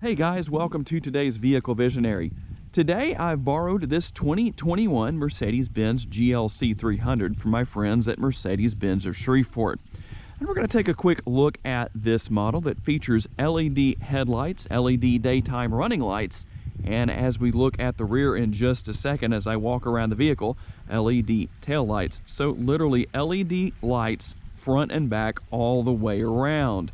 Hey guys, welcome to today's Vehicle Visionary. Today I've borrowed this 2021 Mercedes Benz GLC 300 from my friends at Mercedes Benz of Shreveport. And we're going to take a quick look at this model that features LED headlights, LED daytime running lights, and as we look at the rear in just a second as I walk around the vehicle, LED tail lights. So literally LED lights front and back all the way around.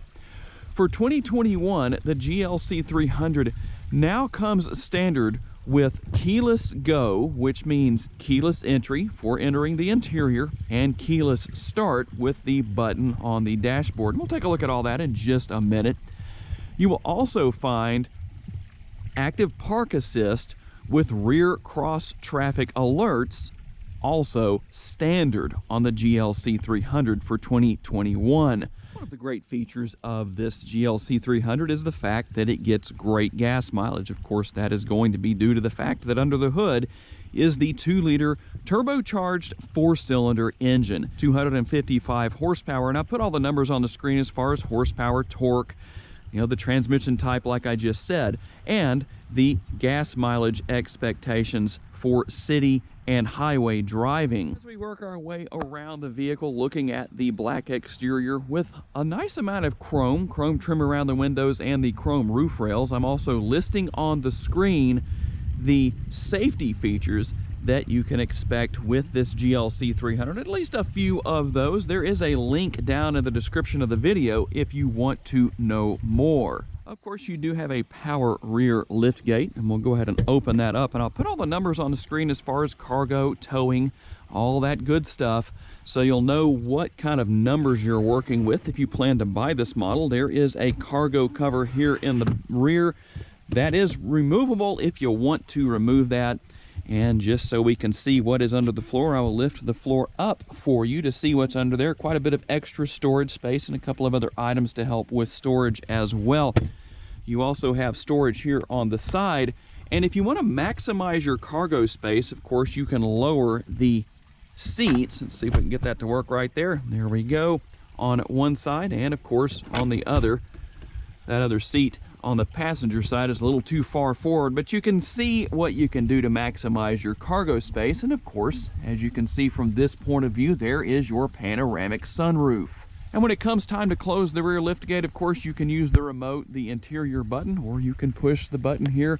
For 2021, the GLC 300 now comes standard with keyless go, which means keyless entry for entering the interior, and keyless start with the button on the dashboard. We'll take a look at all that in just a minute. You will also find active park assist with rear cross traffic alerts, also standard on the GLC 300 for 2021. One of the great features of this GLC 300 is the fact that it gets great gas mileage. Of course, that is going to be due to the fact that under the hood is the 2-liter turbocharged 4-cylinder engine, 255 horsepower. And I put all the numbers on the screen as far as horsepower, torque, the transmission type like I just said, and the gas mileage expectations for city and highway driving. As we work our way around the vehicle, looking at the black exterior with a nice amount of chrome trim around the windows and the chrome roof rails, I'm also listing on the screen the safety features that you can expect with this GLC 300, at least a few of those. There is a link down in the description of the video if you want to know more. Of course, you do have a power rear lift gate, and we'll go ahead and open that up, and I'll put all the numbers on the screen as far as cargo, towing, all that good stuff, so you'll know what kind of numbers you're working with if you plan to buy this model. There is a cargo cover here in the rear that is removable if you want to remove that. And just so we can see what is under the floor, I will lift the floor up for you to see what's under there. Quite a bit of extra storage space and a couple of other items to help with storage as well. You also have storage here on the side. And if you want to maximize your cargo space, of course, you can lower the seats. Let's see if we can get that to work right there. There we go. On one side, and of course on the other. That other seat on the passenger side is a little too far forward, but you can see what you can do to maximize your cargo space. And of course, as you can see from this point of view, there is your panoramic sunroof. And when it comes time to close the rear liftgate, of course, you can use the remote, the interior button, or you can push the button here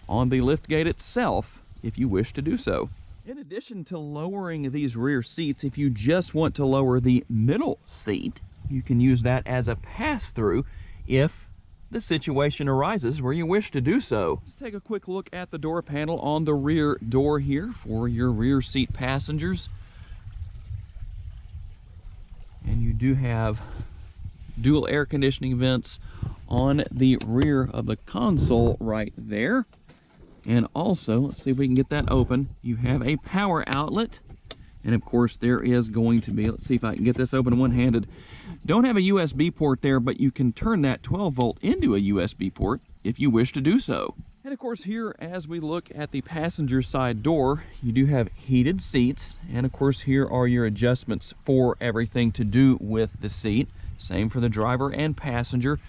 on the liftgate itself if you wish to do so. In addition to lowering these rear seats, if you just want to lower the middle seat, you can use that as a pass-through if the situation arises where you wish to do so. Let's take a quick look at the door panel on the rear door here for your rear seat passengers. And you do have dual air conditioning vents on the rear of the console right there. And also, let's see if we can get that open, you have a power outlet. And of course there is going to be, let's see if I can get this open one-handed. Don't have a USB port there, but you can turn that 12 volt into a USB port if you wish to do so. And of course here, as we look at the passenger side door, you do have heated seats. And of course here are your adjustments for everything to do with the seat. Same for the driver and passenger.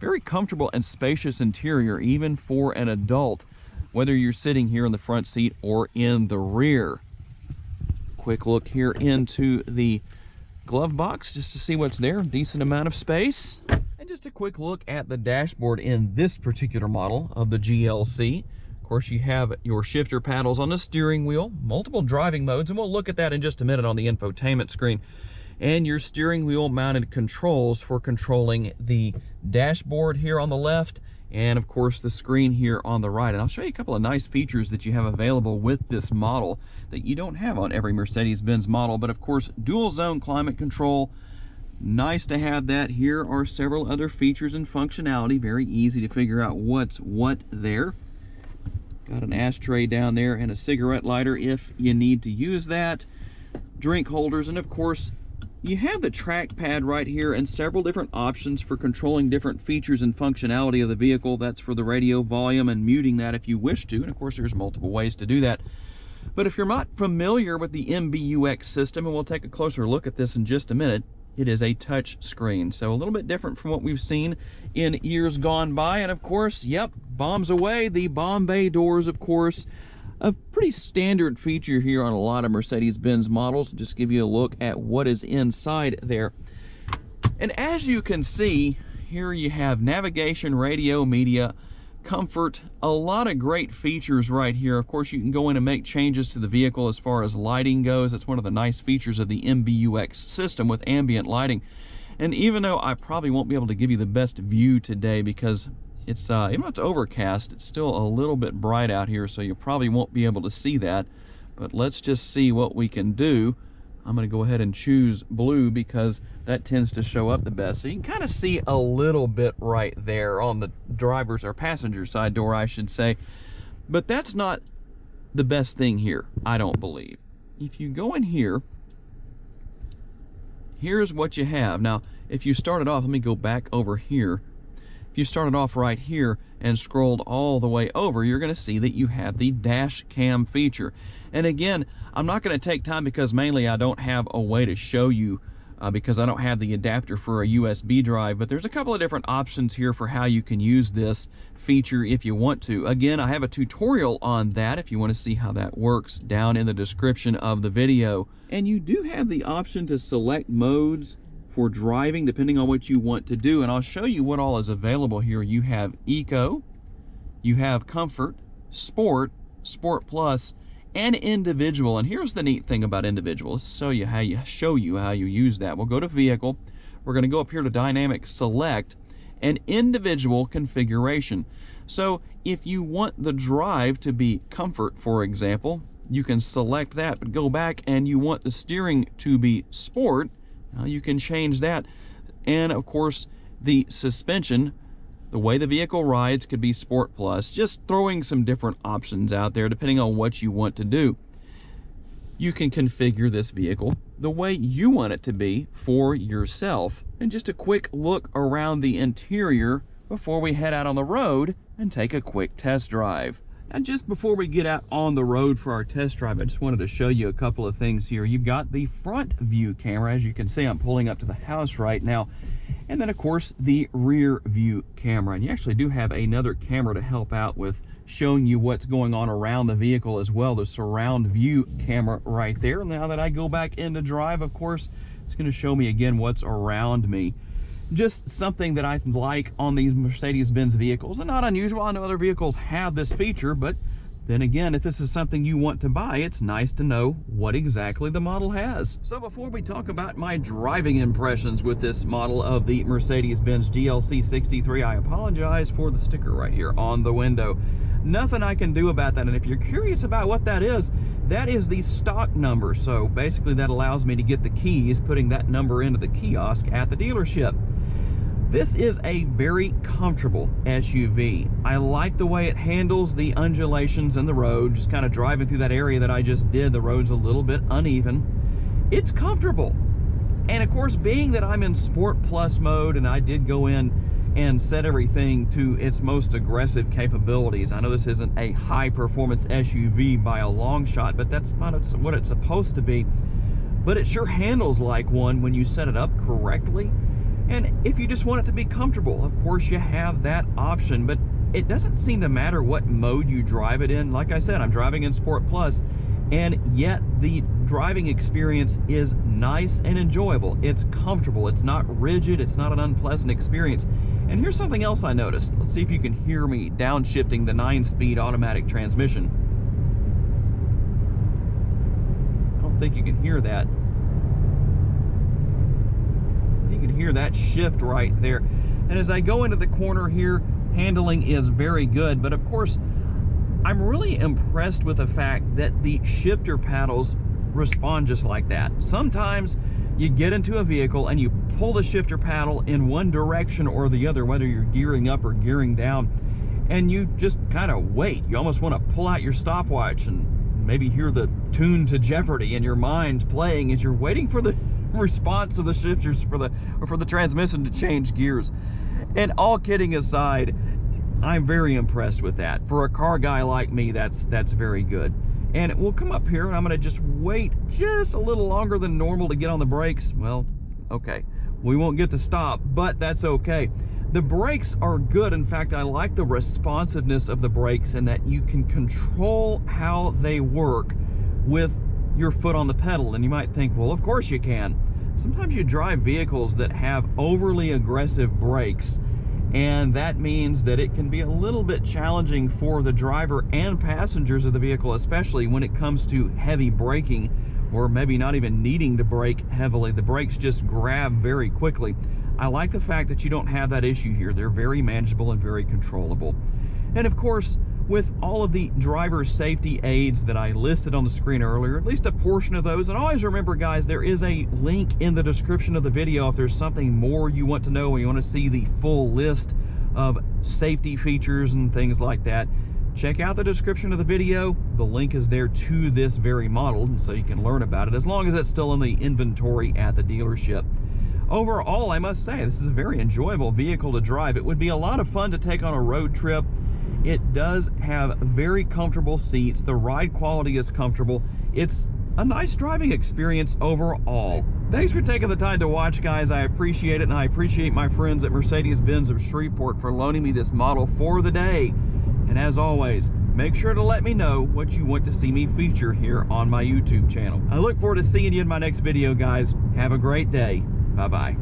Very comfortable and spacious interior, even for an adult, whether you're sitting here in the front seat or in the rear. Quick look here into the glove box just to see what's there. Decent amount of space. And just a quick look at the dashboard in this particular model of the GLC. Of course, you have your shifter paddles on the steering wheel, multiple driving modes, and we'll look at that in just a minute on the infotainment screen. And your steering wheel mounted controls for controlling the dashboard here on the left, and of course the screen here on the right. And I'll show you a couple of nice features that you have available with this model that you don't have on every Mercedes-Benz model. But of course, dual zone climate control, nice to have that. Here are several other features and functionality, very easy to figure out what's what there. Got an ashtray down there and a cigarette lighter if you need to use that. Drink holders, and of course you have the trackpad right here and several different options for controlling different features and functionality of the vehicle. That's for the radio volume and muting that if you wish to. And of course, there's multiple ways to do that. But if you're not familiar with the MBUX system, and we'll take a closer look at this in just a minute, it is a touch screen. So a little bit different from what we've seen in years gone by. And of course, yep, bombs away, the bomb bay doors, of course, a pretty standard feature here on a lot of Mercedes-Benz models. Just give you a look at what is inside there. And as you can see, here you have navigation, radio, media, comfort, a lot of great features right here. Of course, you can go in and make changes to the vehicle as far as lighting goes. That's one of the nice features of the MBUX system with ambient lighting. And even though I probably won't be able to give you the best view today because it's even though it's overcast, it's still a little bit bright out here, so you probably won't be able to see that. But let's just see what we can do. I'm going to go ahead and choose blue because that tends to show up the best. So you can kind of see a little bit right there on the driver's or passenger side door, I should say. But that's not the best thing here, I don't believe. If you go in here, here's what you have. Now, if you started off, let me go back over here. If you started off right here and scrolled all the way over, you're going to see that you have the dash cam feature. And again, I'm not going to take time because mainly I don't have a way to show you because I don't have the adapter for a USB drive, but there's a couple of different options here for how you can use this feature if you want to. Again, I have a tutorial on that if you want to see how that works down in the description of the video. And you do have the option to select modes for driving depending on what you want to do, and I'll show you what all is available here. You have Eco, you have Comfort, Sport, Sport Plus, and Individual. And here's the neat thing about Individual. Let's show you how you use that. We'll go to Vehicle. We're going to go up here to Dynamic Select and Individual Configuration. So if you want the drive to be Comfort, for example, you can select that, but go back and you want the steering to be Sport, you can change that. And of course, the suspension, the way the vehicle rides, could be Sport Plus. Just throwing some different options out there depending on what you want to do. You can configure this vehicle the way you want it to be for yourself. And just a quick look around the interior before we head out on the road and take a quick test drive. And just before we get out on the road for our test drive, I just wanted to show you a couple of things here. You've got the front view camera. As you can see, I'm pulling up to the house right now. And then, of course, the rear view camera. And you actually do have another camera to help out with showing you what's going on around the vehicle as well, the surround view camera right there. Now that I go back into drive, of course, it's going to show me again what's around me. Just something that I like on these Mercedes-Benz vehicles, and not unusual. I know other vehicles have this feature, but then again, if this is something you want to buy, it's nice to know what exactly the model has. So before we talk about my driving impressions with this model of the Mercedes-Benz GLC 63, I apologize for the sticker right here on the window. Nothing I can do about that, and if you're curious about what that is the stock number. So basically that allows me to get the keys, putting that number into the kiosk at the dealership. This is a very comfortable SUV. I like the way it handles the undulations in the road, just kind of driving through that area that I just did. The road's a little bit uneven. It's comfortable. And of course, being that I'm in Sport Plus mode, and I did go in and set everything to its most aggressive capabilities. I know this isn't a high performance SUV by a long shot, but that's not what it's supposed to be. But it sure handles like one when you set it up correctly. And if you just want it to be comfortable, of course you have that option, but it doesn't seem to matter what mode you drive it in. Like I said, I'm driving in Sport Plus, and yet the driving experience is nice and enjoyable. It's comfortable, it's not rigid, it's not an unpleasant experience. And here's something else I noticed. Let's see if you can hear me downshifting the 9-speed automatic transmission. I don't think you can hear that. You can hear that shift right there. And as I go into the corner here, handling is very good, but of course, I'm really impressed with the fact that the shifter paddles respond just like that. Sometimes you get into a vehicle and you pull the shifter paddle in one direction or the other, whether you're gearing up or gearing down, and you just kind of wait. You almost want to pull out your stopwatch and maybe hear the tune to Jeopardy in your mind playing as you're waiting for the response of the shifters for the transmission to change gears. And all kidding aside, I'm very impressed with that. For a car guy like me, that's very good. And we'll come up here and I'm gonna just wait just a little longer than normal to get on the brakes. Well, Okay, we won't get to stop, but that's okay. The brakes are good. In fact, I like the responsiveness of the brakes and that you can control how they work with your foot on the pedal. And you might think, well, of course you can. Sometimes you drive vehicles that have overly aggressive brakes, and that means that it can be a little bit challenging for the driver and passengers of the vehicle, especially when it comes to heavy braking, or maybe not even needing to brake heavily. The brakes just grab very quickly. I like the fact that you don't have that issue here. They're very manageable and very controllable. And of course, with all of the driver safety aids that I listed on the screen earlier, at least a portion of those, and always remember guys, there is a link in the description of the video if there's something more you want to know or you want to see the full list of safety features and things like that. Check out the description of the video. The link is there to this very model, and so you can learn about it as long as it's still in the inventory at the dealership. Overall, I must say, this is a very enjoyable vehicle to drive. It would be a lot of fun to take on a road trip. It does have very comfortable seats. The ride quality is comfortable. It's a nice driving experience overall. Thanks for taking the time to watch, guys. I appreciate it, and I appreciate my friends at Mercedes Benz of Shreveport for loaning me this model for the day. And as always, make sure to let me know what you want to see me feature here on my YouTube channel. I look forward to seeing you in my next video, guys. Have a great day. Bye-bye.